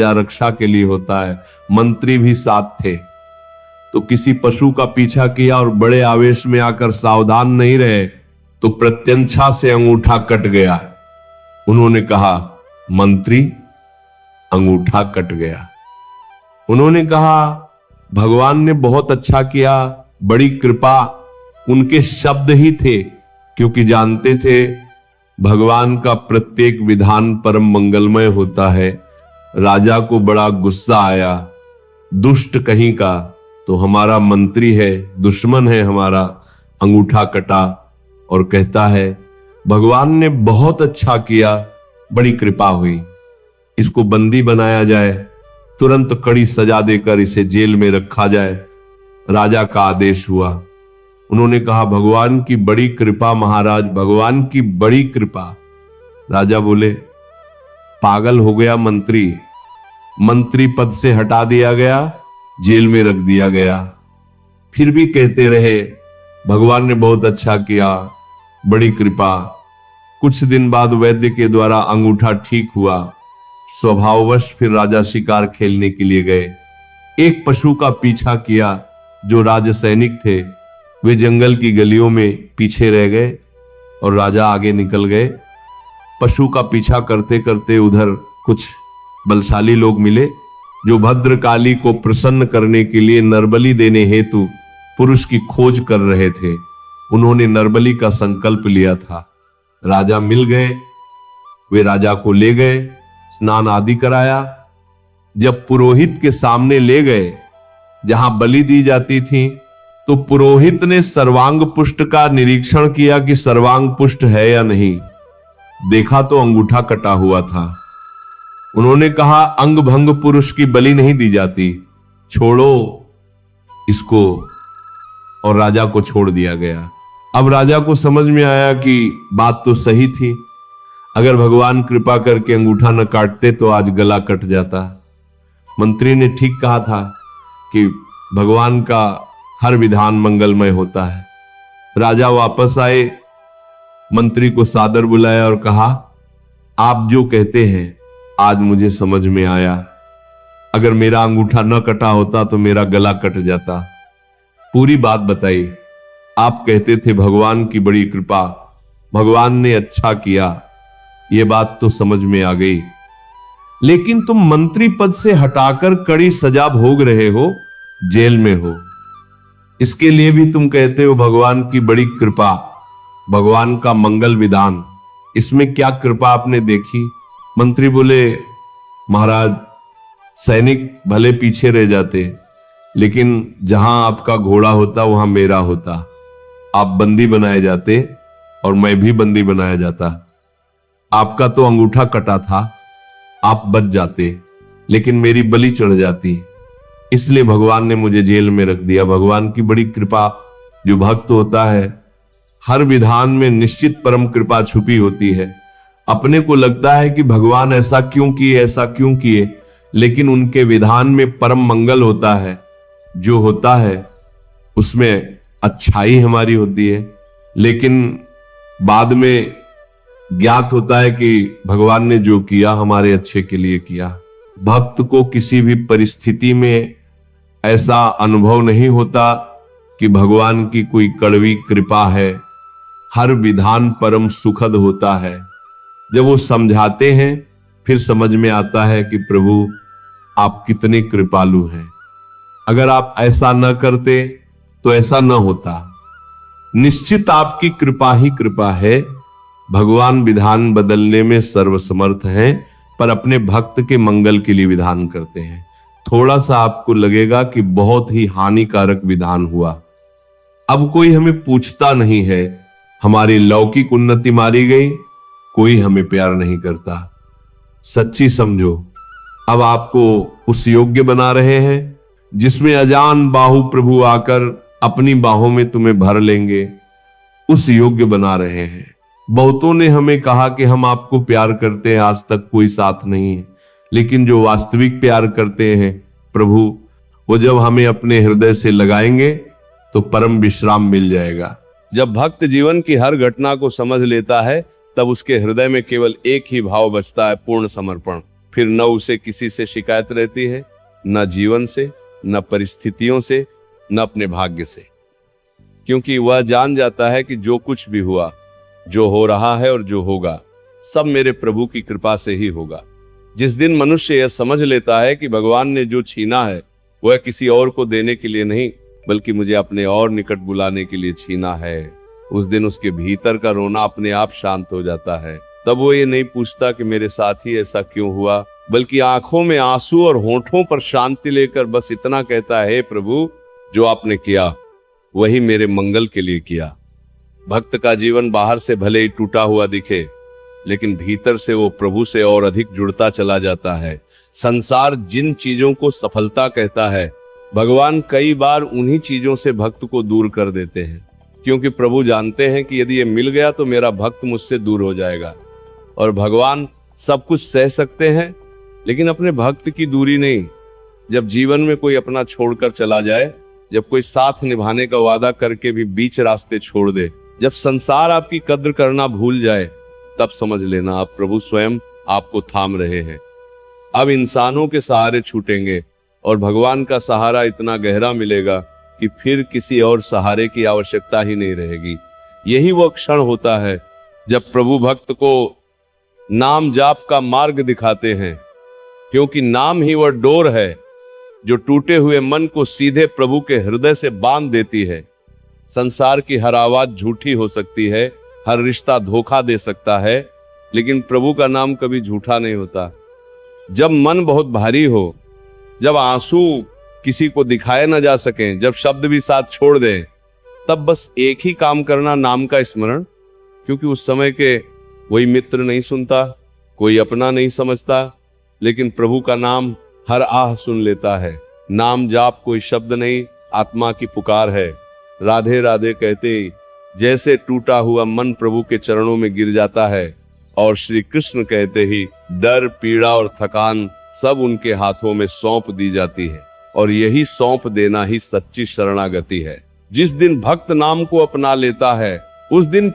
रक्षा के लिए होता है। मंत्री भी साथ थे, तो किसी पशु का पीछा किया और बड़े आवेश में आकर सावधान नहीं रहे तो प्रत्यंछा से अंगूठा कट गया। उन्होंने कहा, मंत्री, अंगूठा कट गया। उन्होंने कहा, भगवान ने बहुत अच्छा किया, बड़ी कृपा। उनके शब्द ही थे, क्योंकि जानते थे भगवान का प्रत्येक विधान परम मंगलमय होता है। राजा को बड़ा गुस्सा आया, दुष्ट कहीं का, तो हमारा मंत्री है, दुश्मन है हमारा, अंगूठा कटा और कहता है भगवान ने बहुत अच्छा किया, बड़ी कृपा हुई, इसको बंदी बनाया जाए, तुरंत कड़ी सजा देकर इसे जेल में रखा जाए। राजा का आदेश हुआ। उन्होंने कहा, भगवान की बड़ी कृपा महाराज, भगवान की बड़ी कृपा। राजा बोले, पागल हो गया मंत्री। मंत्री पद से हटा दिया गया, जेल में रख दिया गया। फिर भी कहते रहे भगवान ने बहुत अच्छा किया, बड़ी कृपा। कुछ दिन बाद वैद्य के द्वारा अंगूठा ठीक हुआ। स्वभाववश फिर राजा शिकार खेलने के लिए गए। एक पशु का पीछा किया। जो राज सैनिक थे वे जंगल की गलियों में पीछे रह गए और राजा आगे निकल गए। पशु का पीछा करते करते उधर कुछ बलशाली लोग मिले जो भद्रकाली को प्रसन्न करने के लिए नरबली देने हेतु पुरुष की खोज कर रहे थे। उन्होंने नरबली का संकल्प लिया था। राजा मिल गए, वे राजा को ले गए, स्नान आदि कराया। जब पुरोहित के सामने ले गए जहां बलि दी जाती थी, तो पुरोहित ने सर्वांग पुष्ट का निरीक्षण किया कि सर्वांग पुष्ट है या नहीं। देखा तो अंगूठा कटा हुआ था। उन्होंने कहा, अंग भंग पुरुष की बलि नहीं दी जाती, छोड़ो इसको। और राजा को छोड़ दिया गया। अब राजा को समझ में आया कि बात तो सही थी। अगर भगवान कृपा करके अंगूठा न काटते तो आज गला कट जाता। मंत्री ने ठीक कहा था कि भगवान का हर विधान मंगलमय होता है। राजा वापस आए, मंत्री को सादर बुलाया और कहा, आप जो कहते हैं आज मुझे समझ में आया। अगर मेरा अंगूठा न कटा होता तो मेरा गला कट जाता। पूरी बात बताई। आप कहते थे भगवान की बड़ी कृपा, भगवान ने अच्छा किया, यह बात तो समझ में आ गई। लेकिन तुम मंत्री पद से हटाकर कड़ी सजा भोग रहे हो, जेल में हो। इसके लिए भी तुम कहते हो भगवान की बड़ी कृपा, भगवान का मंगल विधान। इसमें क्या कृपा आपने देखी? मंत्री बोले, महाराज, सैनिक भले पीछे रह जाते, लेकिन जहां आपका घोड़ा होता वहां मेरा होता। आप बंदी बनाए जाते और मैं भी बंदी बनाया जाता। आपका तो अंगूठा कटा था, आप बच जाते, लेकिन मेरी बलि चढ़ जाती। इसलिए भगवान ने मुझे जेल में रख दिया। भगवान की बड़ी कृपा। जो भक्त होता है, हर विधान में निश्चित परम कृपा छुपी होती है। अपने को लगता है कि भगवान ऐसा क्यों किए, ऐसा क्यों किए, लेकिन उनके विधान में परम मंगल होता है। जो होता है उसमें अच्छाई हमारी होती है, लेकिन बाद में ज्ञात होता है कि भगवान ने जो किया हमारे अच्छे के लिए किया। भक्त को किसी भी परिस्थिति में ऐसा अनुभव नहीं होता कि भगवान की कोई कड़वी कृपा है। हर विधान परम सुखद होता है। जब वो समझाते हैं फिर समझ में आता है कि प्रभु आप कितने कृपालु हैं। अगर आप ऐसा न करते तो ऐसा न होता। निश्चित आपकी कृपा ही कृपा है। भगवान विधान बदलने में सर्वसमर्थ हैं, पर अपने भक्त के मंगल के लिए विधान करते हैं। थोड़ा सा आपको लगेगा कि बहुत ही हानिकारक विधान हुआ। अब कोई हमें पूछता नहीं है, हमारी लौकिक उन्नति मारी गई, कोई हमें प्यार नहीं करता। सच्ची समझो, अब आपको उस योग्य बना रहे हैं जिसमें अजान बाहु प्रभु आकर अपनी बाहों में तुम्हें भर लेंगे। उस योग्य बना रहे हैं। बहुतों ने हमें कहा कि हम आपको प्यार करते हैं, आज तक कोई साथ नहीं है। लेकिन जो वास्तविक प्यार करते हैं प्रभु, वो जब हमें अपने हृदय से लगाएंगे तो परम विश्राम मिल जाएगा। जब भक्त जीवन की हर घटना को समझ लेता है, तब उसके हृदय में केवल एक ही भाव बचता है, पूर्ण समर्पण। फिर न उसे किसी से शिकायत रहती है, न जीवन से, न परिस्थितियों से, न अपने भाग्य से, क्योंकि वह जान जाता है कि जो कुछ भी हुआ, जो हो रहा है और जो होगा, सब मेरे प्रभु की कृपा से ही होगा। जिस दिन मनुष्य यह समझ लेता है कि भगवान ने जो छीना है वह किसी और को देने के लिए नहीं, बल्कि मुझे अपने और निकट बुलाने के लिए छीना है, उस दिन उसके भीतर का रोना अपने आप शांत हो जाता है। तब वो ये नहीं पूछता कि मेरे साथ ही ऐसा क्यों हुआ, बल्कि आंखों में आंसू और होठों पर शांति लेकर बस इतना कहता है, हे प्रभु, जो आपने किया वही मेरे मंगल के लिए किया। भक्त का जीवन बाहर से भले ही टूटा हुआ दिखे, लेकिन भीतर से वो प्रभु से और अधिक जुड़ता चला जाता है। संसार जिन चीजों को सफलता कहता है, भगवान कई बार उन्हीं चीजों से भक्त को दूर कर देते हैं, क्योंकि प्रभु जानते हैं कि यदि ये मिल गया तो मेरा भक्त मुझसे दूर हो जाएगा। और भगवान सब कुछ सह सकते हैं, लेकिन अपने भक्त की दूरी नहीं। जब जीवन में कोई अपना छोड़कर चला जाए, जब कोई साथ निभाने का वादा करके भी बीच रास्ते छोड़ दे, जब संसार आपकी कद्र करना भूल जाए, तब समझ लेना आप प्रभु स्वयं आपको थाम रहे हैं। अब इंसानों के सहारे छूटेंगे और भगवान का सहारा इतना गहरा मिलेगा कि फिर किसी और सहारे की आवश्यकता ही नहीं रहेगी। यही वो क्षण होता है जब प्रभु भक्त को नाम जाप का मार्ग दिखाते हैं, क्योंकि नाम ही वह डोर है जो टूटे हुए मन को सीधे प्रभु के हृदय से बांध देती है। संसार की हर आवाज झूठी हो सकती है, हर रिश्ता धोखा दे सकता है, लेकिन प्रभु का नाम कभी झूठा नहीं होता। जब मन बहुत भारी हो, जब आंसू किसी को दिखाए ना जा सकें, जब शब्द भी साथ छोड़ दें, तब बस एक ही काम करना, नाम का स्मरण, क्योंकि उस समय के कोई मित्र नहीं सुनता, कोई अपना नहीं समझता, लेकिन प्रभु का नाम हर आह सुन लेता है। नाम जाप कोई शब्द नहीं, आत्मा की पुकार है। राधे राधे कहते जैसे टूटा हुआ मन प्रभु के चरणों में गिर जाता है, और श्री कृष्ण कहते ही डर, पीड़ा और थकान सब उनके हाथों में सौंप दी जाती है। और यही सौंप देना ही सच्ची शरणागति है। जिस दिन भक्त नाम को अपना लेता है, उस दिन